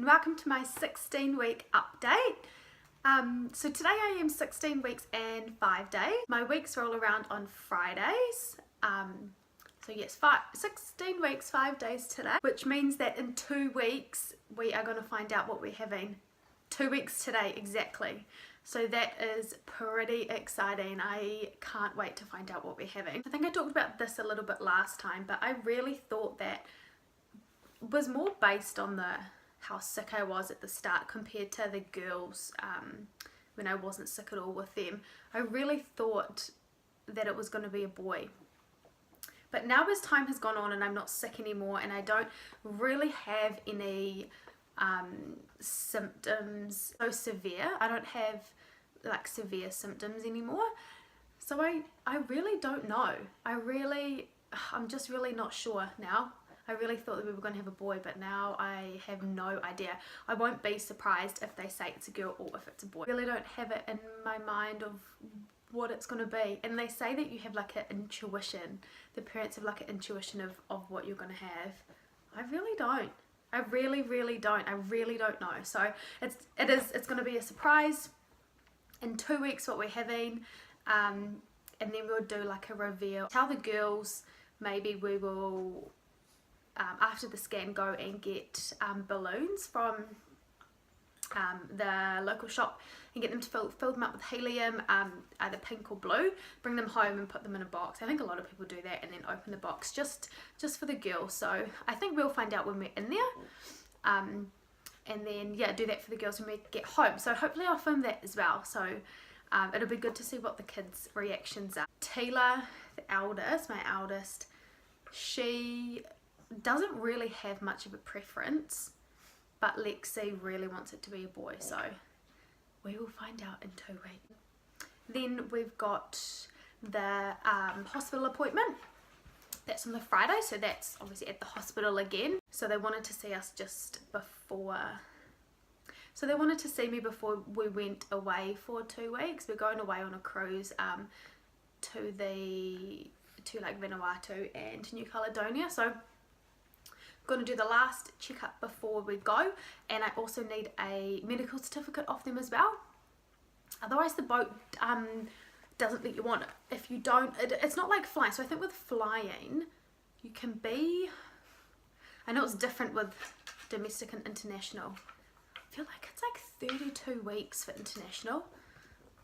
and welcome to my 16-week update. So today I am 16 weeks and 5 days. My weeks roll around on Fridays. So yes, 16 weeks, 5 days today, which means that in 2 weeks we are going to find out what we're having. 2 weeks today exactly. So that is pretty exciting. I can't wait to find out what we're having. I think I talked about this a little bit last time, but I really thought that was more based on how sick I was at the start compared to the girls when I wasn't sick at all with them. I really thought that it was going to be a boy. But now as time has gone on and I'm not sick anymore and I don't really have any symptoms so severe. I don't have like severe symptoms anymore. So I really don't know. I'm just really not sure now. I really thought that we were going to have a boy, but now I have no idea. I won't be surprised if they say it's a girl or if it's a boy. I really don't have it in my mind of what it's going to be. And they say that you have like an intuition. The parents have like an intuition of what you're going to have. I really don't. I really don't. I really don't know. So it's going to be a surprise in 2 weeks what we're having, and then we'll do like a reveal. Tell the girls maybe we will after the scan go and get balloons from the local shop and get them to fill them up with helium, either pink or blue, bring them home and put them in a box. I think a lot of people do that and then open the box just for the girls. So I think we'll find out when we're in there, and then yeah, do that for the girls when we get home. So hopefully I'll film that as well. So it'll be good to see what the kids' reactions are. Tila, the eldest, my eldest, she doesn't really have much of a preference, but Lexi really wants it to be a boy, so we will find out in 2 weeks. Then we've got the hospital appointment. That's on the Friday, so that's obviously at the hospital again. So they wanted to see us just before. So they wanted to see me before we went away for 2 weeks. We're going away on a cruise to like Vanuatu and New Caledonia. So going to do the last checkup before we go, and I also need a medical certificate off them as well. Otherwise the boat doesn't let you on. If you don't, it's not like flying. So I think with flying you can be, I know it's different with domestic and international. I feel like it's like 32 weeks for international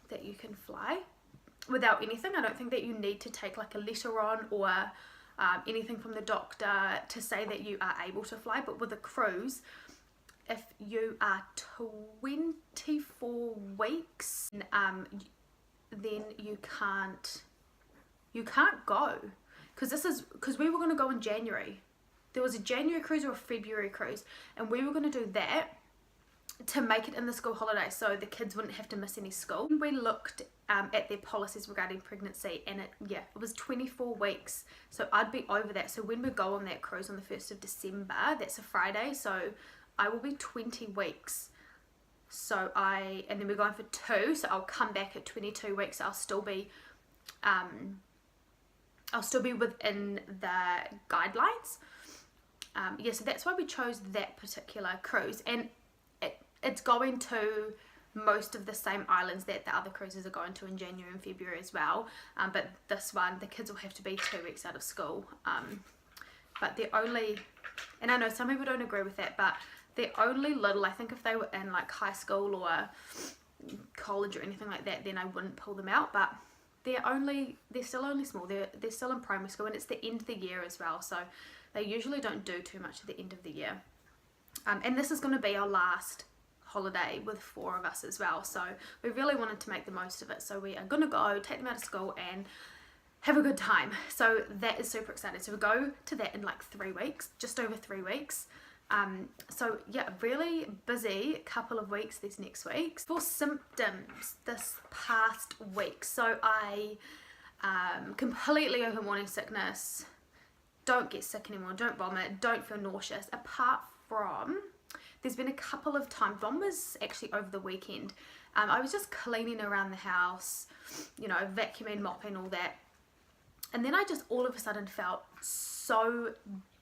that you can fly without anything. I don't think that you need to take like a letter on or anything from the doctor to say that you are able to fly. But with a cruise, if you are 24 weeks, then you can't go, because we were going to go in January. There was a January cruise or a February cruise, and we were going to do that to make it in the school holiday so the kids wouldn't have to miss any school. We looked at their policies regarding pregnancy, and it was 24 weeks, so I'd be over that. So when we go on that cruise on the 1st of December, that's a Friday, so I will be 20 weeks. So and then we're going for 2, so I'll come back at 22 weeks. I'll still be within the guidelines. Yeah, so that's why we chose that particular cruise, and it's going to most of the same islands that the other cruises are going to in January and February as well, but this one the kids will have to be 2 weeks out of school, but they're only, and I know some people don't agree with that, but they're only little. I think if they were in like high school or college or anything like that, then I wouldn't pull them out, but they're still only small. They're still in primary school, and it's the end of the year as well, so they usually don't do too much at the end of the year, and this is going to be our last holiday with 4 of us as well, so we really wanted to make the most of it. So we are going to go, take them out of school and have a good time. So that is super exciting. So we go to that in like 3 weeks, just over 3 weeks. So yeah, really busy couple of weeks these next weeks. For symptoms this past week, so I completely over morning sickness, don't get sick anymore, don't vomit, don't feel nauseous, apart from there's been a couple of times. One was actually over the weekend. I was just cleaning around the house, you know, vacuuming, mopping, all that, and then I just all of a sudden felt so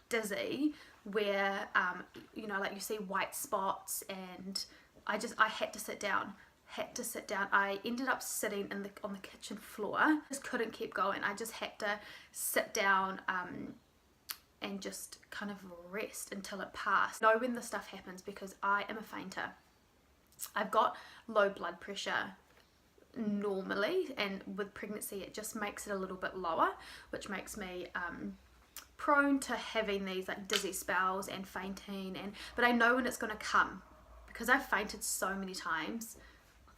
dizzy where you know, like you see white spots, and I had to sit down. I ended up sitting on the kitchen floor. Just couldn't keep going. I just had to sit down and just kind of rest until it passed. Know when this stuff happens because I am a fainter. I've got low blood pressure normally, and with pregnancy it just makes it a little bit lower, which makes me prone to having these like dizzy spells and fainting, but I know when it's going to come because I've fainted so many times.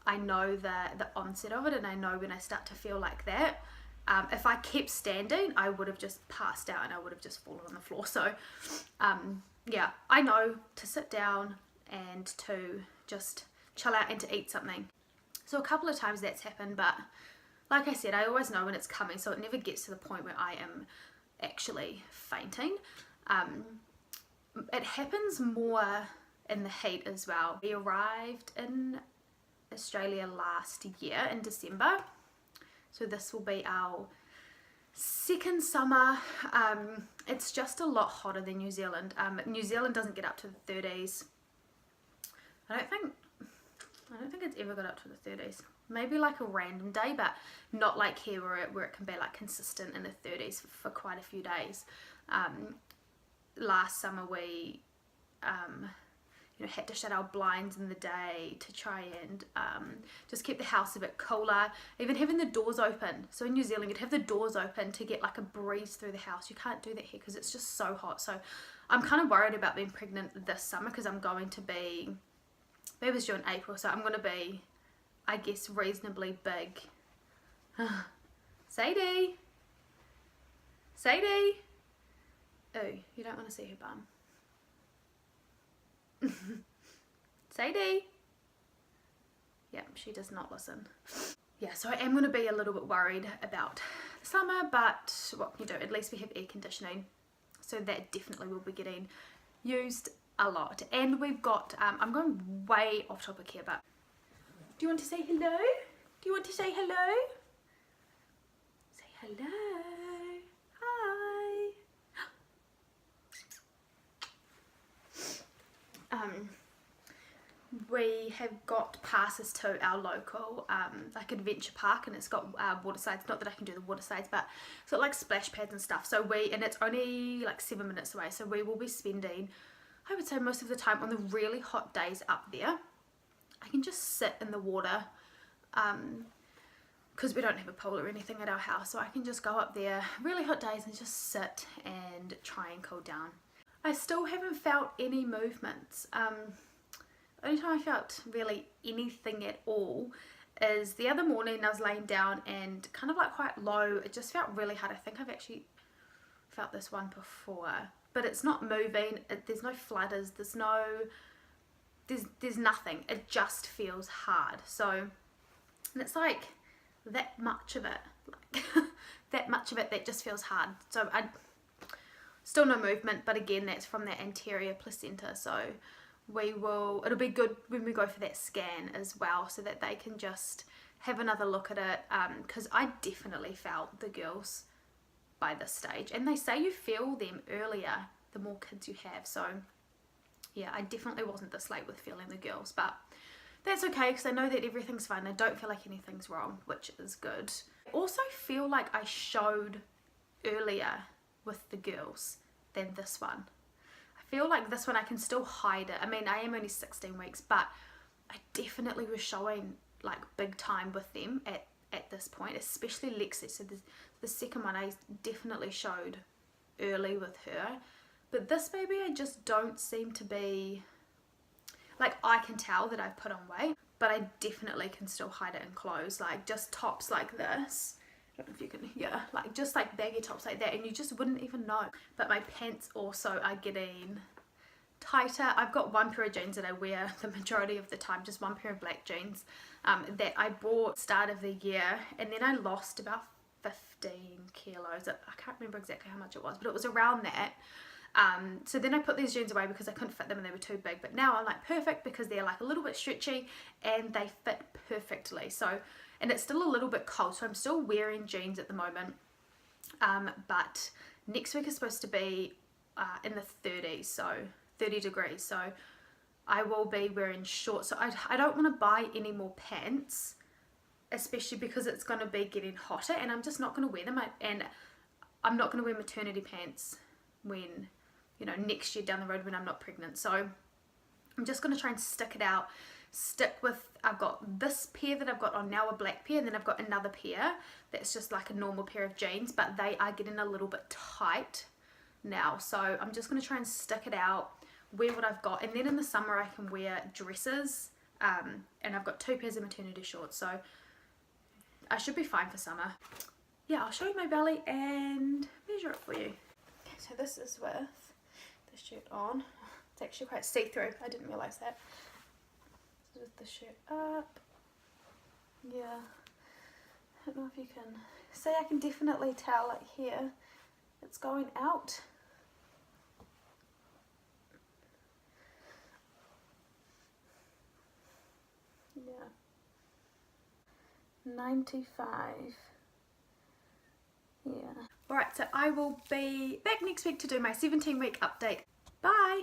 I know the onset of it, and I know when I start to feel like that. If I kept standing, I would have just passed out and I would have just fallen on the floor. So yeah, I know to sit down and to just chill out and to eat something. So a couple of times that's happened, but like I said, I always know when it's coming, so it never gets to the point where I am actually fainting. It happens more in the heat as well. We arrived in Australia last year in December, so this will be our second summer. It's just a lot hotter than New Zealand. New Zealand doesn't get up to the 30s. I don't think it's ever got up to the 30s. Maybe like a random day, but not like here where it can be like consistent in the 30s for quite a few days. Last summer we you know, had to shut our blinds in the day to try and just keep the house a bit cooler. Even having the doors open. So in New Zealand you'd have the doors open to get like a breeze through the house. You can't do that here because it's just so hot. So I'm kind of worried about being pregnant this summer because I'm going to be, baby's due in April, so I'm going to be, I guess, reasonably big. Sadie! Sadie! Oh, you don't want to see her bum. Sadie! Yeah, she does not listen. Yeah, so I am going to be a little bit worried about the summer, but what can you do? At least we have air conditioning, so that definitely will be getting used a lot. And we've got, I'm going way off topic here, but do you want to say hello? Do you want to say hello? Say hello. Hi. We have got passes to our local like adventure park, and it's got water slides. Not that I can do the water slides, but it's got like splash pads and stuff. So and it's only like 7 minutes away, so we will be spending, I would say, most of the time on the really hot days up there. I can just sit in the water because we don't have a pool or anything at our house, so I can just go up there really hot days and just sit and try and cool down. I still haven't felt any movements. The only time I felt really anything at all is the other morning. I was laying down and kind of like quite low. It just felt really hard. I think I've actually felt this one before, but it's not moving. There's no flutters. There's nothing. It just feels hard. So, and it's like that much of it, like that much of it that just feels hard. So still no movement, but again, that's from the anterior placenta. So it'll be good when we go for that scan as well, so that they can just have another look at it, because I definitely felt the girls by this stage, and they say you feel them earlier the more kids you have. So yeah, I definitely wasn't this late with feeling the girls, but that's okay because I know that everything's fine. I don't feel like anything's wrong, which is good. I also feel like I showed earlier with the girls than this one. I feel like this one I can still hide it. I mean, I am only 16 weeks, but I definitely was showing like big time with them at this point, especially Lexi. So the second one I definitely showed early with her, but this baby I just don't seem to be, like, I can tell that I've put on weight, but I definitely can still hide it in clothes, like just tops like this. I don't know if you can, yeah, like just like baggy tops like that, and you just wouldn't even know. But my pants also are getting tighter. I've got one pair of jeans that I wear the majority of the time, just one pair of black jeans that I bought start of the year, and then I lost about 15 kilos. I can't remember exactly how much it was, but it was around that. So then I put these jeans away because I couldn't fit them and they were too big, but now I'm like perfect because they're like a little bit stretchy and they fit perfectly. So, and it's still a little bit cold, so I'm still wearing jeans at the moment, but next week is supposed to be in the 30s, so 30 degrees, so I will be wearing shorts. So I don't want to buy any more pants, especially because it's going to be getting hotter, and I'm just not going to wear them. And I'm not going to wear maternity pants when, you know, next year down the road when I'm not pregnant. So I'm just going to try and stick it out, stick with, I've got this pair that I've got on now, a black pair, and then I've got another pair that's just like a normal pair of jeans, but they are getting a little bit tight now. So I'm just going to try and stick it out, wear what I've got, and then in the summer I can wear dresses, and I've got 2 pairs of maternity shorts, so I should be fine for summer. Yeah, I'll show you my belly and measure it for you. Okay, so this is with the shirt on. It's actually quite see-through, I didn't realise that. So with the shirt up, yeah, I don't know if you can see, I can definitely tell, like here, it's going out. Yeah, 95. Yeah. Alright, so I will be back next week to do my 17-week update. Bye!